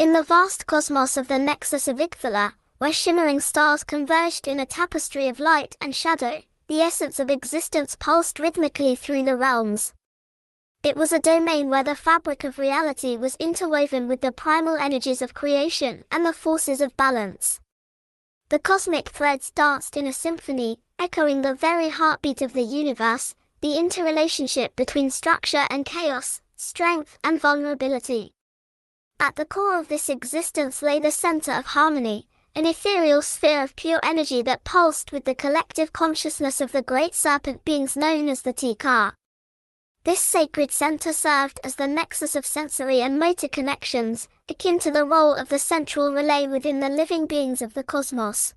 In the vast cosmos of the nexus of Icthala, where shimmering stars converged in a tapestry of light and shadow, the essence of existence pulsed rhythmically through the realms. It was a domain where the fabric of reality was interwoven with the primal energies of creation and the forces of balance. The cosmic threads danced in a symphony, echoing the very heartbeat of the universe, the interrelationship between structure and chaos, strength and vulnerability. At the core of this existence lay the center of harmony, an ethereal sphere of pure energy that pulsed with the collective consciousness of the great serpent beings known as the Tikar. This sacred center served as the nexus of sensory and motor connections, akin to the role of the central relay within the living beings of the cosmos.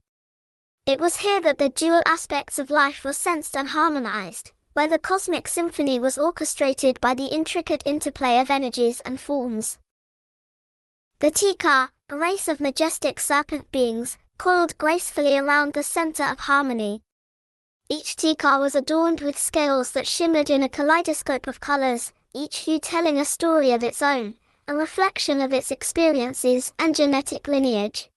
It was here that the dual aspects of life were sensed and harmonized, where the cosmic symphony was orchestrated by the intricate interplay of energies and forms. The Tikar, a race of majestic serpent beings, coiled gracefully around the center of harmony. Each Tikar was adorned with scales that shimmered in a kaleidoscope of colors, each hue telling a story of its own, a reflection of its experiences and genetic lineage.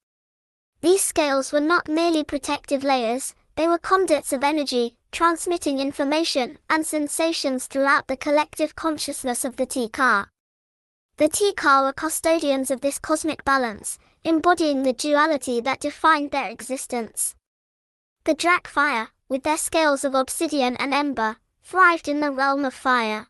These scales were not merely protective layers, they were conduits of energy, transmitting information and sensations throughout the collective consciousness of the Tikar. The Tikar were custodians of this cosmic balance, embodying the duality that defined their existence. The Drakfire, with their scales of obsidian and ember, thrived in the realm of fire.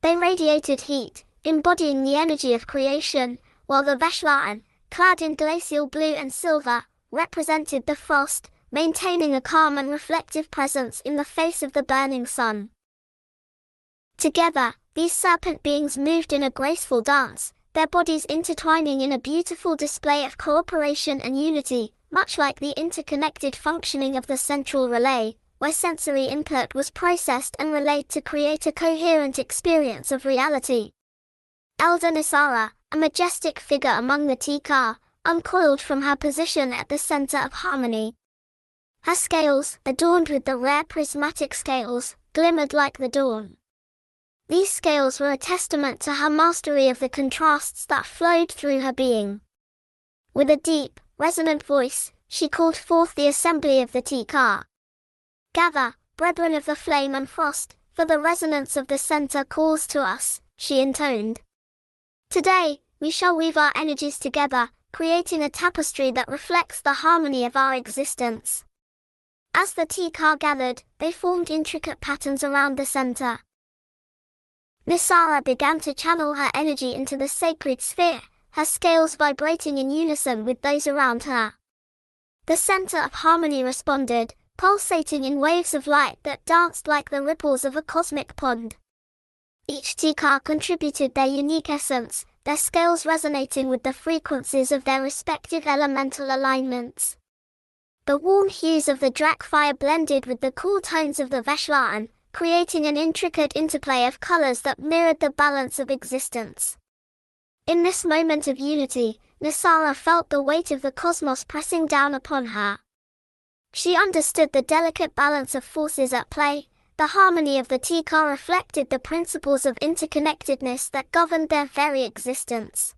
They radiated heat, embodying the energy of creation, while the Veshla'an, clad in glacial blue and silver, represented the frost, maintaining a calm and reflective presence in the face of the burning sun. Together, these serpent beings moved in a graceful dance, their bodies intertwining in a beautiful display of cooperation and unity, much like the interconnected functioning of the central relay, where sensory input was processed and relayed to create a coherent experience of reality. Elder Nisara, a majestic figure among the Tikar, uncoiled from her position at the center of harmony. Her scales, adorned with the rare prismatic scales, glimmered like the dawn. These scales were a testament to her mastery of the contrasts that flowed through her being. With a deep, resonant voice, she called forth the assembly of the Tikar. "Gather, brethren of the flame and frost, for the resonance of the center calls to us," she intoned. "Today, we shall weave our energies together, creating a tapestry that reflects the harmony of our existence." As the Tikar gathered, they formed intricate patterns around the center. Nisara began to channel her energy into the sacred sphere, her scales vibrating in unison with those around her. The center of harmony responded, pulsating in waves of light that danced like the ripples of a cosmic pond. Each Tikar contributed their unique essence, their scales resonating with the frequencies of their respective elemental alignments. The warm hues of the Drakfire blended with the cool tones of the Veshla'an, creating an intricate interplay of colors that mirrored the balance of existence. In this moment of unity, Nisara felt the weight of the cosmos pressing down upon her. She understood the delicate balance of forces at play. The harmony of the Tikar reflected the principles of interconnectedness that governed their very existence.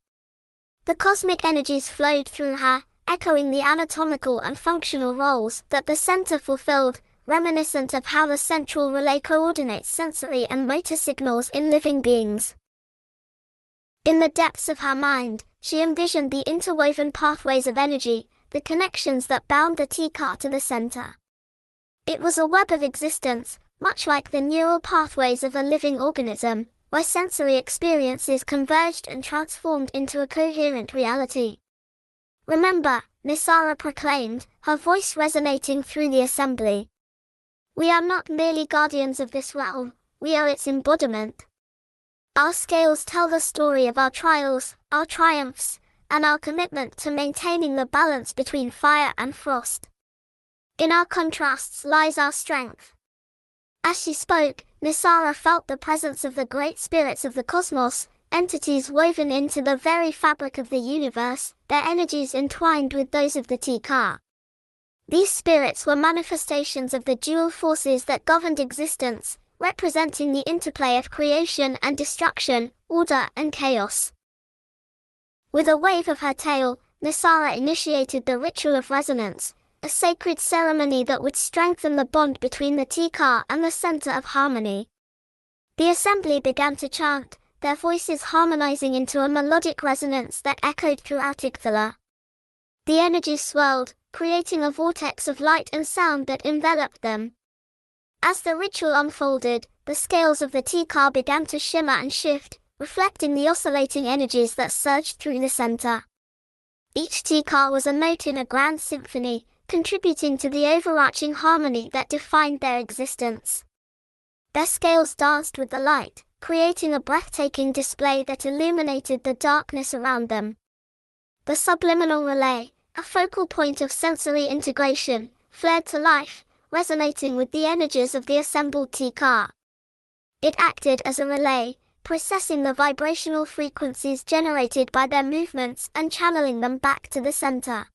The cosmic energies flowed through her, echoing the anatomical and functional roles that the center fulfilled, reminiscent of how the central relay coordinates sensory and motor signals in living beings. In the depths of her mind, she envisioned the interwoven pathways of energy, the connections that bound the Tikar to the center. It was a web of existence, much like the neural pathways of a living organism, where sensory experiences converged and transformed into a coherent reality. "Remember," Nisara proclaimed, her voice resonating through the assembly. "We are not merely guardians of this realm, we are its embodiment. Our scales tell the story of our trials, our triumphs, and our commitment to maintaining the balance between fire and frost. In our contrasts lies our strength." As she spoke, Nisara felt the presence of the great spirits of the cosmos, entities woven into the very fabric of the universe, their energies entwined with those of the Tikar. These spirits were manifestations of the dual forces that governed existence, representing the interplay of creation and destruction, order and chaos. With a wave of her tail, Nisara initiated the ritual of resonance, a sacred ceremony that would strengthen the bond between the Tikar and the center of harmony. The assembly began to chant, their voices harmonizing into a melodic resonance that echoed throughout Igthala. The energy swirled, creating a vortex of light and sound that enveloped them. As the ritual unfolded, the scales of the Tikar began to shimmer and shift, reflecting the oscillating energies that surged through the center. Each Tikar was a note in a grand symphony, contributing to the overarching harmony that defined their existence. Their scales danced with the light, creating a breathtaking display that illuminated the darkness around them. The subliminal relay, a focal point of sensory integration, flared to life, resonating with the energies of the assembled Tikar. It acted as a relay, processing the vibrational frequencies generated by their movements and channeling them back to the center.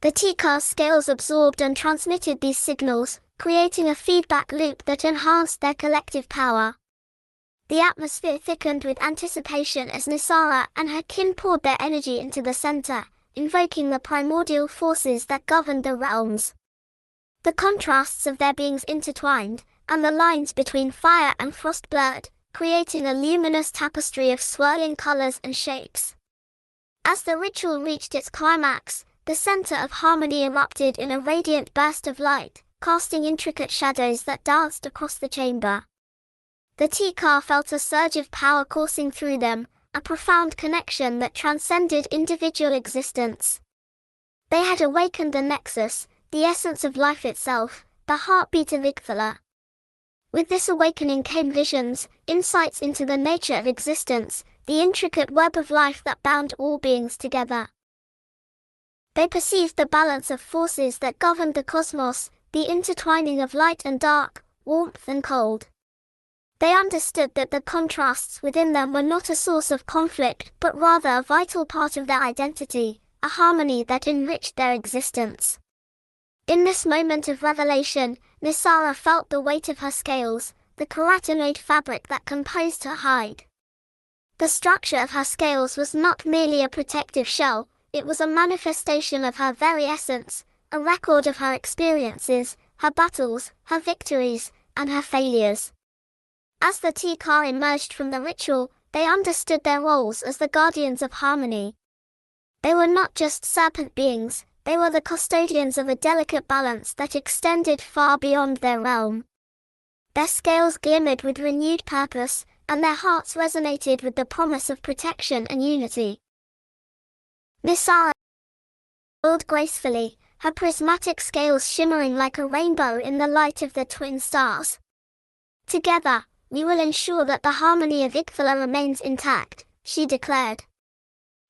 The Tikar scales absorbed and transmitted these signals, creating a feedback loop that enhanced their collective power. The atmosphere thickened with anticipation as Nisara and her kin poured their energy into the center, invoking the primordial forces that governed the realms. The contrasts of their beings intertwined, and the lines between fire and frost blurred, creating a luminous tapestry of swirling colors and shapes. As the ritual reached its climax, the center of harmony erupted in a radiant burst of light, casting intricate shadows that danced across the chamber. The Tikar felt a surge of power coursing through them, a profound connection that transcended individual existence. They had awakened the nexus, the essence of life itself, the heartbeat of Igthala. With this awakening came visions, insights into the nature of existence, the intricate web of life that bound all beings together. They perceived the balance of forces that governed the cosmos, the intertwining of light and dark, warmth and cold. They understood that the contrasts within them were not a source of conflict, but rather a vital part of their identity, a harmony that enriched their existence. In this moment of revelation, Nisara felt the weight of her scales, the keratinode fabric that composed her hide. The structure of her scales was not merely a protective shell, it was a manifestation of her very essence, a record of her experiences, her battles, her victories, and her failures. As the Tikar emerged from the ritual, they understood their roles as the guardians of harmony. They were not just serpent beings, they were the custodians of a delicate balance that extended far beyond their realm. Their scales glimmered with renewed purpose, and their hearts resonated with the promise of protection and unity. Nisara rolled gracefully, her prismatic scales shimmering like a rainbow in the light of the twin stars. Together, we will ensure that the harmony of Igthala remains intact, she declared.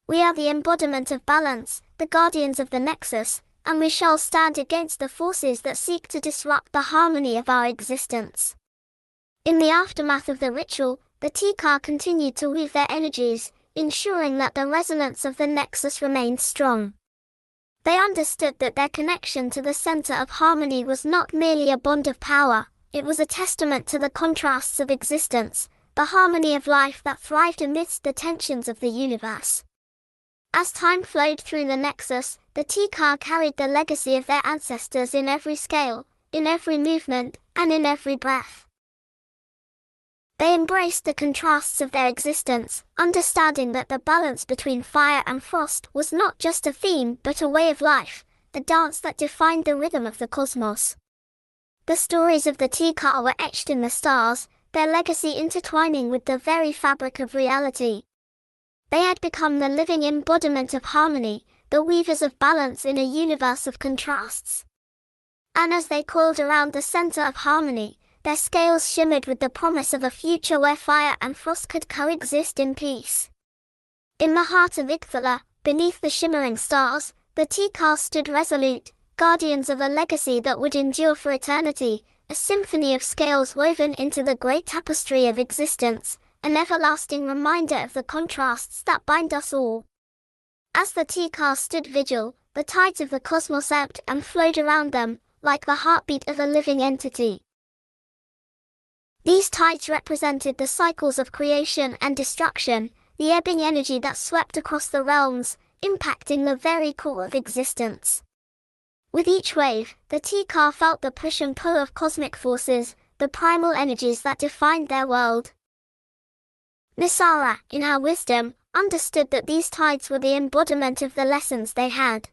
We are the embodiment of balance, the guardians of the nexus, and we shall stand against the forces that seek to disrupt the harmony of our existence. In the aftermath of the ritual, the Tikar continued to weave their energies, ensuring that the resonance of the nexus remained strong. They understood that their connection to the center of harmony was not merely a bond of power, it was a testament to the contrasts of existence, the harmony of life that thrived amidst the tensions of the universe. As time flowed through the nexus, the Tikar carried the legacy of their ancestors in every scale, in every movement, and in every breath. They embraced the contrasts of their existence, understanding that the balance between fire and frost was not just a theme but a way of life, the dance that defined the rhythm of the cosmos. The stories of the Tikar were etched in the stars, their legacy intertwining with the very fabric of reality. They had become the living embodiment of harmony, the weavers of balance in a universe of contrasts. And as they coiled around the center of harmony, their scales shimmered with the promise of a future where fire and frost could coexist in peace. In the heart of Igthala, beneath the shimmering stars, the Tikar stood resolute, guardians of a legacy that would endure for eternity, a symphony of scales woven into the great tapestry of existence, an everlasting reminder of the contrasts that bind us all. As the Tikar stood vigil, the tides of the cosmos ebbed and flowed around them, like the heartbeat of a living entity. These tides represented the cycles of creation and destruction, the ebbing energy that swept across the realms, impacting the very core of existence. With each wave, the tea-car felt the push and pull of cosmic forces, the primal energies that defined their world. Nisara, in her wisdom, understood that these tides were the embodiment of the lessons they had